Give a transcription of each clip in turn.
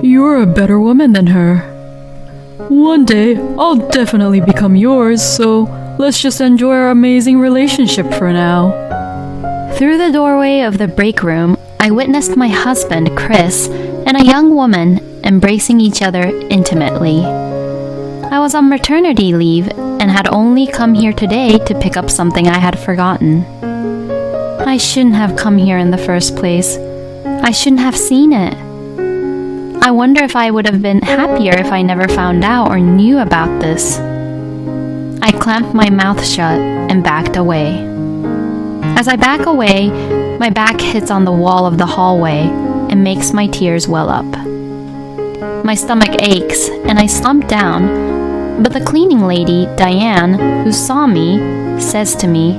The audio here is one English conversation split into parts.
You're a better woman than her. One day, I'll definitely become yours, so let's just enjoy our amazing relationship for now. Through the doorway of the break room, I witnessed my husband, Chris, and a young woman embracing each other intimately. I was on maternity leave and had only come here today to pick up something I had forgotten. I shouldn't have come here in the first place. I shouldn't have seen it. I wonder if I would have been happier if I never found out or knew about this. I clamped my mouth shut and backed away. As I back away, my back hits on the wall of the hallway and makes my tears well up. My stomach aches and I slump down, but the cleaning lady, Diane, who saw me, says to me,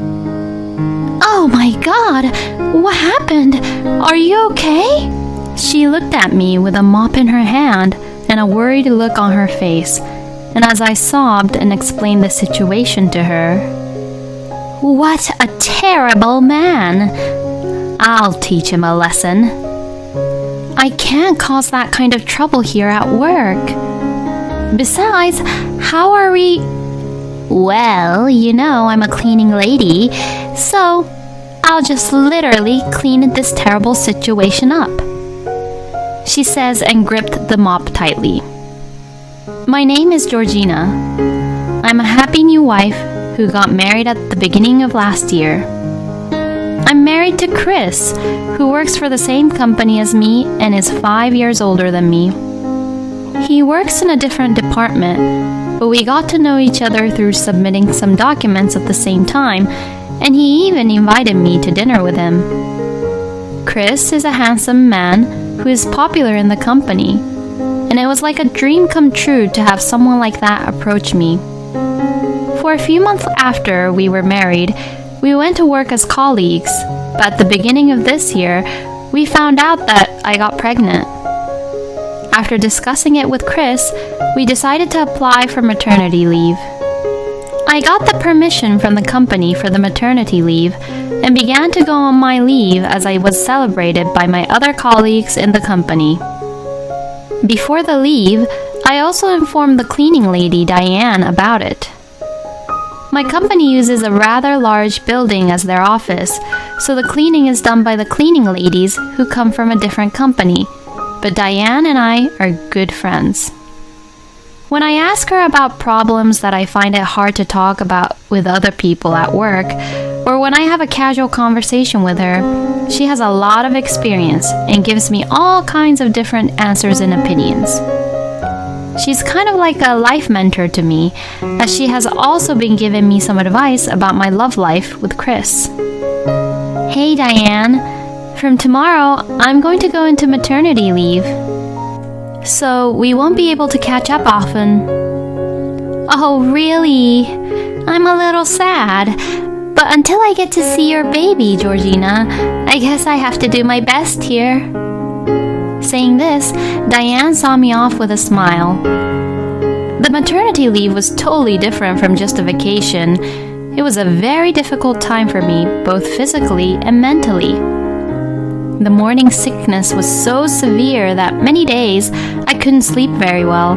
"Oh my God, what happened? Are you okay?" She looked at me with a mop in her hand and a worried look on her face, and as I sobbed and explained the situation to her, "What a terrible man! I'll teach him a lesson. I can't cause that kind of trouble here at work. Besides, how are we..." "Well, you know I'm a cleaning lady, so I'll just literally clean this terrible situation up," she says and gripped the mop tightly. My name is Georgina. I'm a happy new wife who got married at the beginning of last year. I'm married to Chris, who works for the same company as me and is 5 years older than me. He works in a different department, but we got to know each other through submitting some documents at the same time, and he even invited me to dinner with him. Chris is a handsome man who is popular in the company, and it was like a dream come true to have someone like that approach me. For a few months after we were married, we went to work as colleagues, but at the beginning of this year, we found out that I got pregnant. After discussing it with Chris, we decided to apply for maternity leave. I got the permission from the company for the maternity leave and began to go on my leave as I was celebrated by my other colleagues in the company. Before the leave, I also informed the cleaning lady, Diane, about it. My company uses a rather large building as their office, so the cleaning is done by the cleaning ladies who come from a different company, but Diane and I are good friends. When I ask her about problems that I find it hard to talk about with other people at work, or when I have a casual conversation with her, she has a lot of experience and gives me all kinds of different answers and opinions. She's kind of like a life mentor to me, as she has also been giving me some advice about my love life with Chris. "Hey Diane, from tomorrow I'm going to go into maternity leave, so we won't be able to catch up often." "Oh really? I'm a little sad, but until I get to see your baby, Georgina, I guess I have to do my best here." Saying this, Diane saw me off with a smile. The maternity leave was totally different from just a vacation. It was a very difficult time for me, both physically and mentally. The morning sickness was so severe that many days I couldn't sleep very well,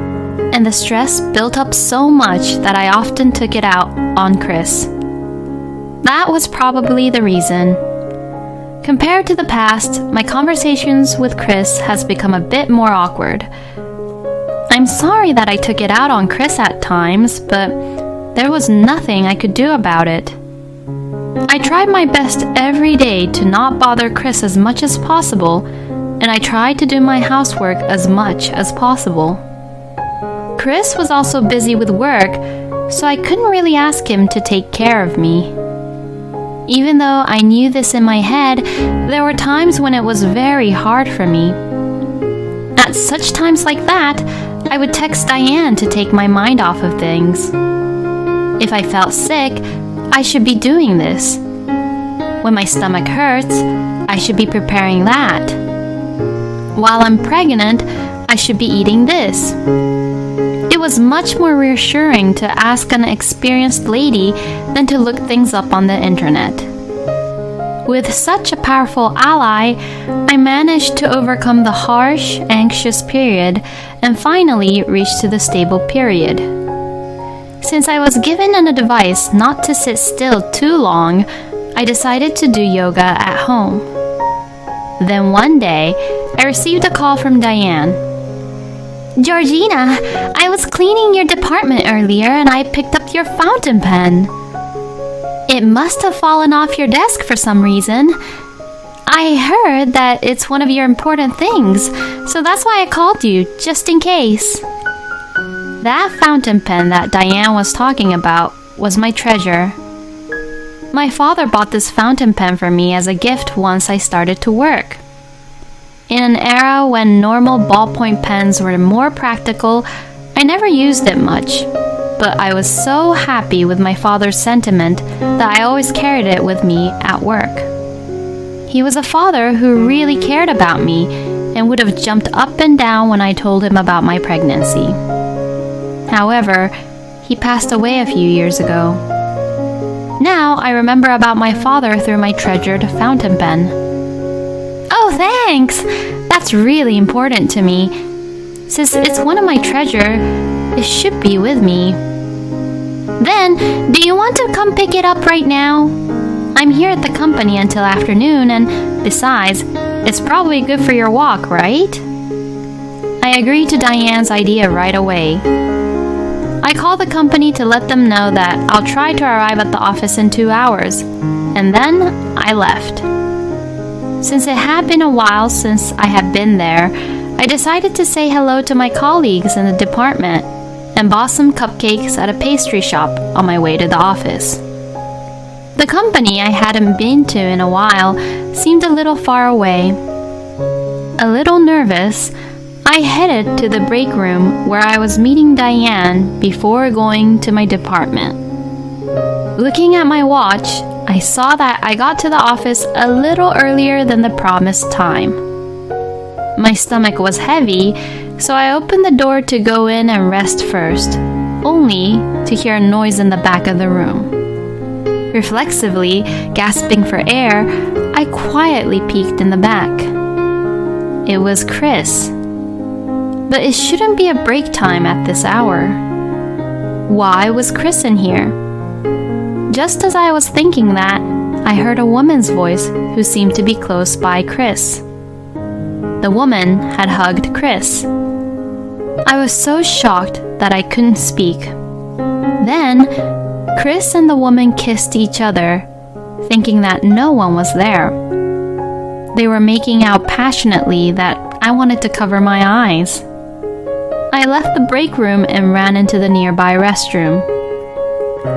and the stress built up so much that I often took it out on Chris. That was probably the reason. Compared to the past, my conversations with Chris has become a bit more awkward. I'm sorry that I took it out on Chris at times, but there was nothing I could do about it. I tried my best every day to not bother Chris as much as possible, and I tried to do my housework as much as possible. Chris was also busy with work, so I couldn't really ask him to take care of me. Even though I knew this in my head, there were times when it was very hard for me. At such times like that, I would text Diane to take my mind off of things. If I felt sick, I should be doing this. When my stomach hurts, I should be preparing that. While I'm pregnant, I should be eating this. It was much more reassuring to ask an experienced lady than to look things up on the internet. With such a powerful ally, I managed to overcome the harsh, anxious period and finally reached to the stable period. Since I was given an advice not to sit still too long, I decided to do yoga at home. Then one day, I received a call from Diane. "Georgina, I was cleaning your department earlier and I picked up your fountain pen. It must have fallen off your desk for some reason. I heard that it's one of your important things, so that's why I called you, just in case." That fountain pen that Diane was talking about was my treasure. My father bought this fountain pen for me as a gift once I started to work. In an era when normal ballpoint pens were more practical, I never used it much, but I was so happy with my father's sentiment that I always carried it with me at work. He was a father who really cared about me and would have jumped up and down when I told him about my pregnancy. However, he passed away a few years ago. Now I remember about my father through my treasured fountain pen. "Oh, thanks! That's really important to me. Since it's one of my treasure, it should be with me. Then, do you want to come pick it up right now? I'm here at the company until afternoon, and besides, it's probably good for your walk, right?" I agreed to Diane's idea right away. I called the company to let them know that I'll try to arrive at the office in 2 hours, and then I left. Since it had been a while since I had been there, I decided to say hello to my colleagues in the department and bought some cupcakes at a pastry shop on my way to the office. The company I hadn't been to in a while seemed a little far away. A little nervous, I headed to the break room where I was meeting Diane before going to my department. Looking at my watch, I saw that I got to the office a little earlier than the promised time. My stomach was heavy, so I opened the door to go in and rest first, only to hear a noise in the back of the room. Reflexively, gasping for air, I quietly peeked in the back. It was Chris. But it shouldn't be a break time at this hour. Why was Chris in here? Just as I was thinking that, I heard a woman's voice who seemed to be close by Chris. The woman had hugged Chris. I was so shocked that I couldn't speak. Then, Chris and the woman kissed each other, thinking that no one was there. They were making out passionately that I wanted to cover my eyes. I left the break room and ran into the nearby restroom.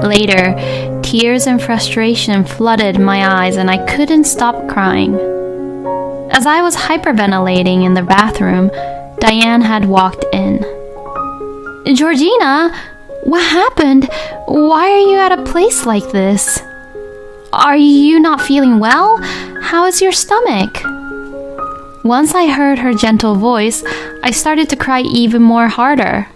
Later, tears and frustration flooded my eyes and I couldn't stop crying. As I was hyperventilating in the bathroom, Diane had walked in. "Georgina, what happened? Why are you at a place like this? Are you not feeling well? How is your stomach?" Once I heard her gentle voice, I started to cry even more harder.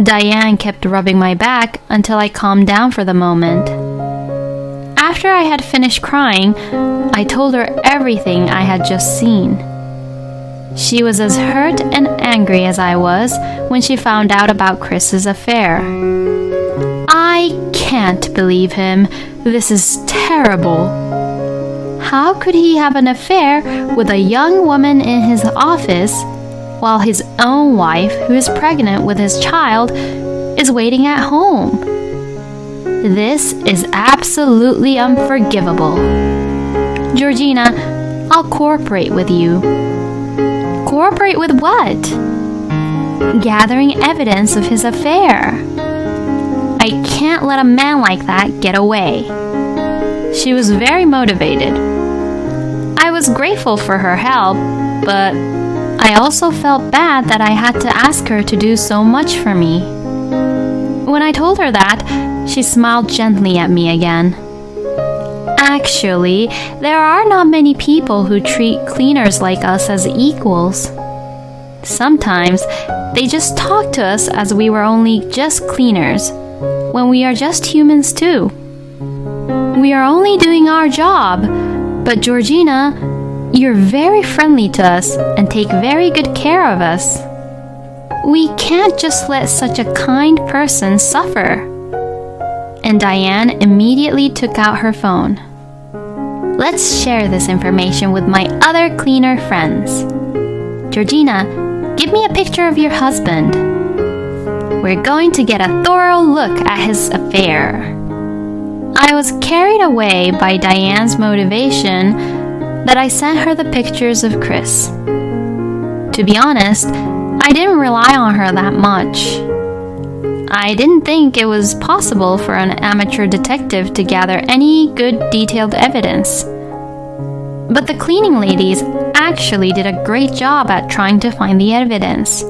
Diane kept rubbing my back until I calmed down for the moment. After I had finished crying, I told her everything I had just seen. She was as hurt and angry as I was when she found out about Chris's affair. "I can't believe him. This is terrible. How could he have an affair with a young woman in his office while his own wife, who is pregnant with his child, is waiting at home? This is absolutely unforgivable. Georgina, I'll cooperate with you." "Cooperate with what?" "Gathering evidence of his affair. I can't let a man like that get away." She was very motivated. I was grateful for her help, but I also felt bad that I had to ask her to do so much for me. When I told her that, she smiled gently at me again. "Actually, there are not many people who treat cleaners like us as equals. Sometimes they just talk to us as we were only just cleaners, when we are just humans too. We are only doing our job. But Georgina, you're very friendly to us and take very good care of us. We can't just let such a kind person suffer." And Diane immediately took out her phone. "Let's share this information with my other cleaner friends. Georgina, give me a picture of your husband. We're going to get a thorough look at his affair." I was carried away by Diane's motivation that I sent her the pictures of Chris. To be honest, I didn't rely on her that much. I didn't think it was possible for an amateur detective to gather any good detailed evidence. But the cleaning ladies actually did a great job at trying to find the evidence.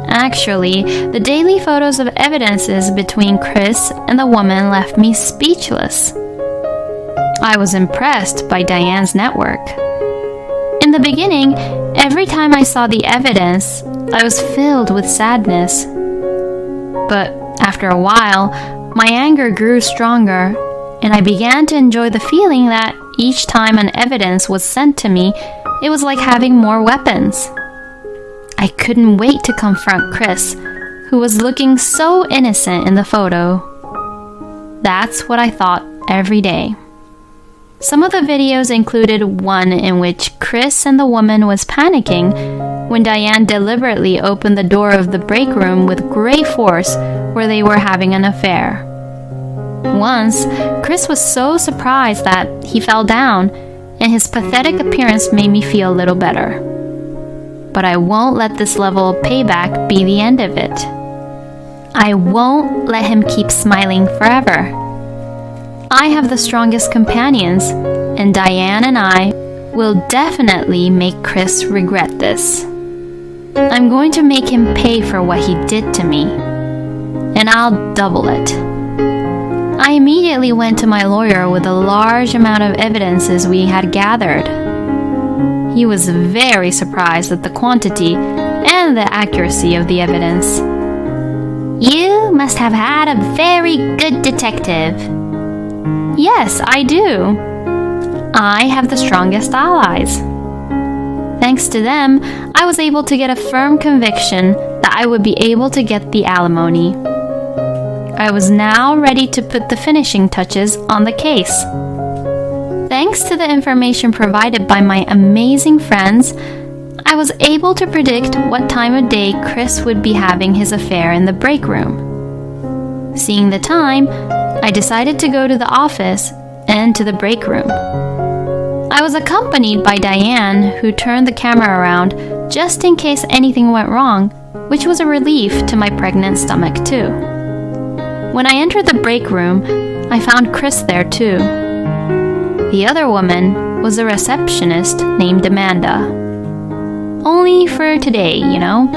Actually, the daily photos of evidences between Chris and the woman left me speechless. I was impressed by Diane's network. In the beginning, every time I saw the evidence, I was filled with sadness. But after a while, my anger grew stronger, and I began to enjoy the feeling that each time an evidence was sent to me, it was like having more weapons. I couldn't wait to confront Chris, who was looking so innocent in the photo. That's what I thought every day. Some of the videos included one in which Chris and the woman was panicking when Diane deliberately opened the door of the break room with great force where they were having an affair. Once, Chris was so surprised that he fell down, and his pathetic appearance made me feel a little better. But I won't let this level of payback be the end of it. I won't let him keep smiling forever. I have the strongest companions, and Diane and I will definitely make Chris regret this. I'm going to make him pay for what he did to me, and I'll double it. I immediately went to my lawyer with a large amount of evidences we had gathered. He was very surprised at the quantity and the accuracy of the evidence. "You must have had a very good detective." "Yes, I do. I have the strongest allies." Thanks to them, I was able to get a firm conviction that I would be able to get the alimony. I was now ready to put the finishing touches on the case. Thanks to the information provided by my amazing friends, I was able to predict what time of day Chris would be having his affair in the break room. Seeing the time, I decided to go to the office and to the break room. I was accompanied by Diane, who turned the camera around just in case anything went wrong, which was a relief to my pregnant stomach too. When I entered the break room, I found Chris there too. The other woman was a receptionist named Amanda. Only for today, you know.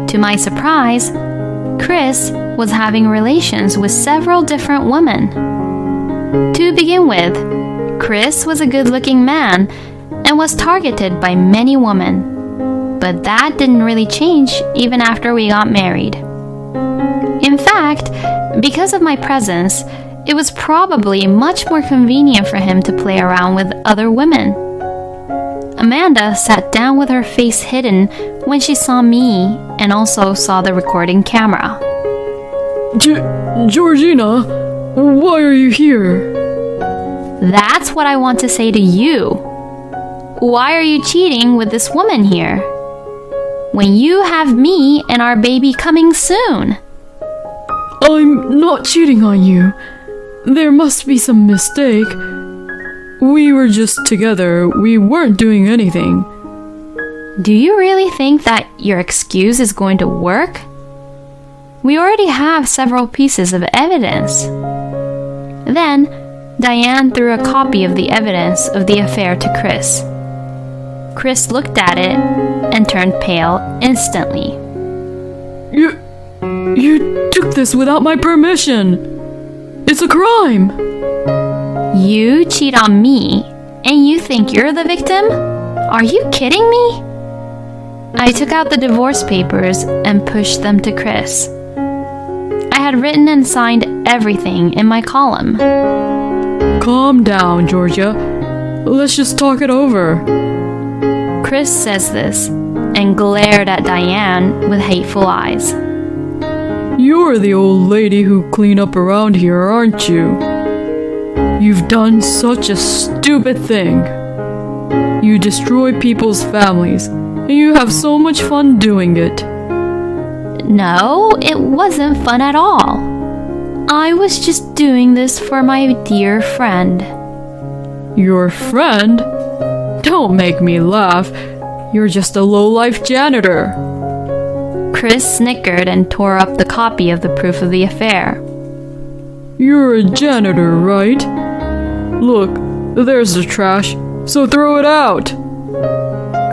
To my surprise, Chris was having relations with several different women. To begin with, Chris was a good-looking man and was targeted by many women. But that didn't really change even after we got married. In fact, because of my presence, it was probably much more convenient for him to play around with other women. Amanda sat down with her face hidden when she saw me and also saw the recording camera. Georgina, why are you here? That's what I want to say to you. Why are you cheating with this woman here? When you have me and our baby coming soon. I'm not cheating on you. There must be some mistake. We were just together. We weren't doing anything. Do you really think that your excuse is going to work? We already have several pieces of evidence. Then, Diane threw a copy of the evidence of the affair to Chris. Chris looked at it and turned pale instantly. You took this without my permission. It's a crime. You cheat on me, and you think you're the victim? Are you kidding me? I took out the divorce papers and pushed them to Chris. I had written and signed everything in my column. Calm down, Georgia. Let's just talk it over. Chris says this and glared at Diane with hateful eyes. You're the old lady who clean up around here, aren't you? You've done such a stupid thing. You destroy people's families, and you have so much fun doing it. No, it wasn't fun at all. I was just doing this for my dear friend. Your friend? Don't make me laugh. You're just a low-life janitor. Chris snickered and tore up the copy of the proof of the affair. You're a janitor, right? Look, there's the trash, so throw it out.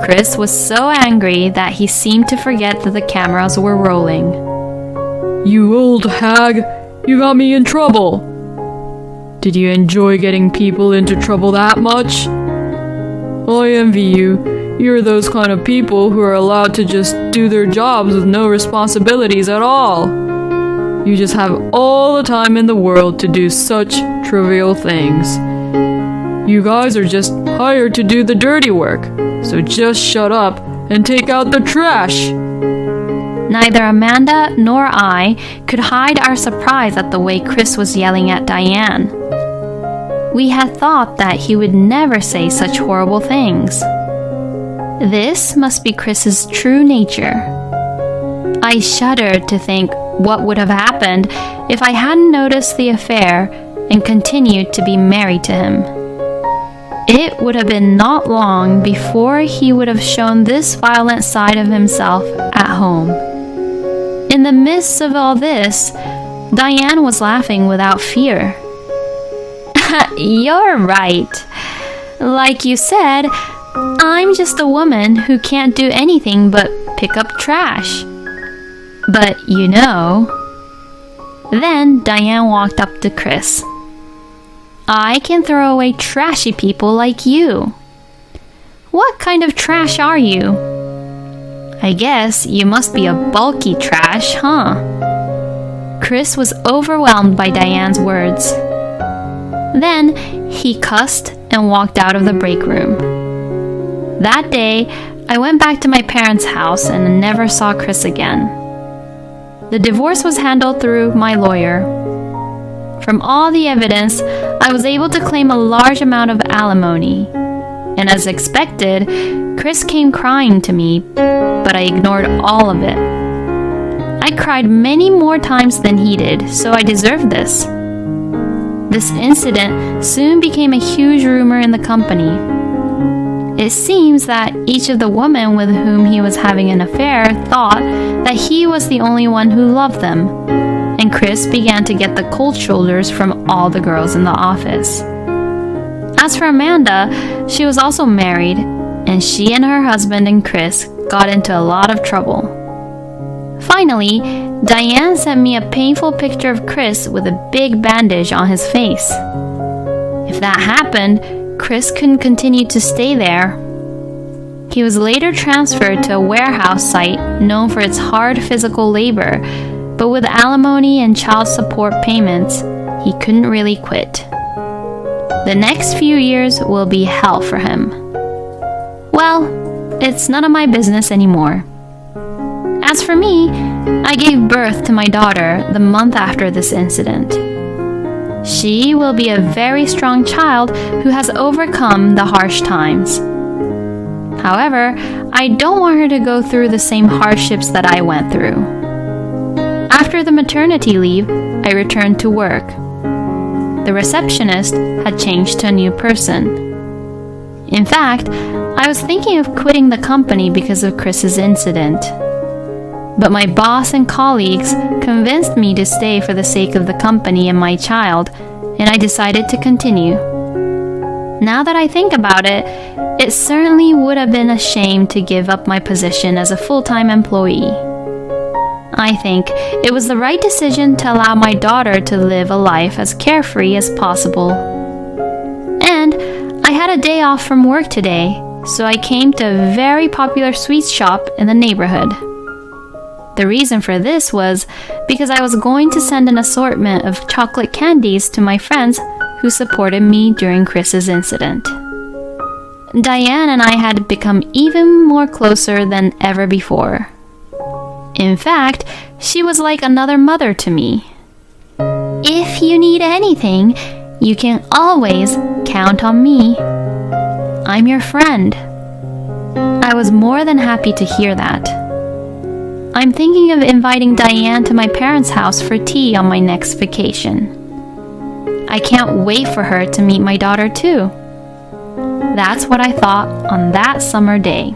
Chris was so angry that he seemed to forget that the cameras were rolling. You old hag, you got me in trouble. Did you enjoy getting people into trouble that much? I envy you. You're those kind of people who are allowed to just do their jobs with no responsibilities at all. You just have all the time in the world to do such trivial things. You guys are just hired to do the dirty work, so just shut up and take out the trash. Neither Amanda nor I could hide our surprise at the way Chris was yelling at Diane. We had thought that he would never say such horrible things. This must be Chris's true nature. I shuddered to think what would have happened if I hadn't noticed the affair and continued to be married to him. It would have been not long before he would have shown this violent side of himself at home. In the midst of all this, Diane was laughing without fear. You're right. Like you said, I'm just a woman who can't do anything but pick up trash. But you know... Then Diane walked up to Chris. I can throw away trashy people like you. What kind of trash are you? I guess you must be a bulky trash, huh? Chris was overwhelmed by Diane's words. Then he cussed and walked out of the break room. That day, I went back to my parents' house and never saw Chris again. The divorce was handled through my lawyer. From all the evidence, I was able to claim a large amount of alimony. And as expected, Chris came crying to me, but I ignored all of it. I cried many more times than he did, so I deserved this. This incident soon became a huge rumor in the company. It seems that each of the women with whom he was having an affair thought that he was the only one who loved them, and Chris began to get the cold shoulders from all the girls in the office. As for Amanda, she was also married, and she and her husband and Chris got into a lot of trouble. Finally, Diane sent me a painful picture of Chris with a big bandage on his face. If that happened, Chris couldn't continue to stay there. He was later transferred to a warehouse site known for its hard physical labor, but with alimony and child support payments, he couldn't really quit. The next few years will be hell for him. Well, it's none of my business anymore. As for me, I gave birth to my daughter the month after this incident. She will be a very strong child who has overcome the harsh times. However, I don't want her to go through the same hardships that I went through. After the maternity leave, I returned to work. The receptionist had changed to a new person. In fact, I was thinking of quitting the company because of Chris's incident. But my boss and colleagues convinced me to stay for the sake of the company and my child, and I decided to continue. Now that I think about it, it certainly would have been a shame to give up my position as a full-time employee. I think it was the right decision to allow my daughter to live a life as carefree as possible. And I had a day off from work today, so I came to a very popular sweets shop in the neighborhood. The reason for this was because I was going to send an assortment of chocolate candies to my friends who who supported me during Chris's incident. Diane and I had become even more closer than ever before. In fact, she was like another mother to me. If you need anything, you can always count on me. I'm your friend. I was more than happy to hear that. I'm thinking of inviting Diane to my parents' house for tea on my next vacation. I can't wait for her to meet my daughter too. That's what I thought on that summer day.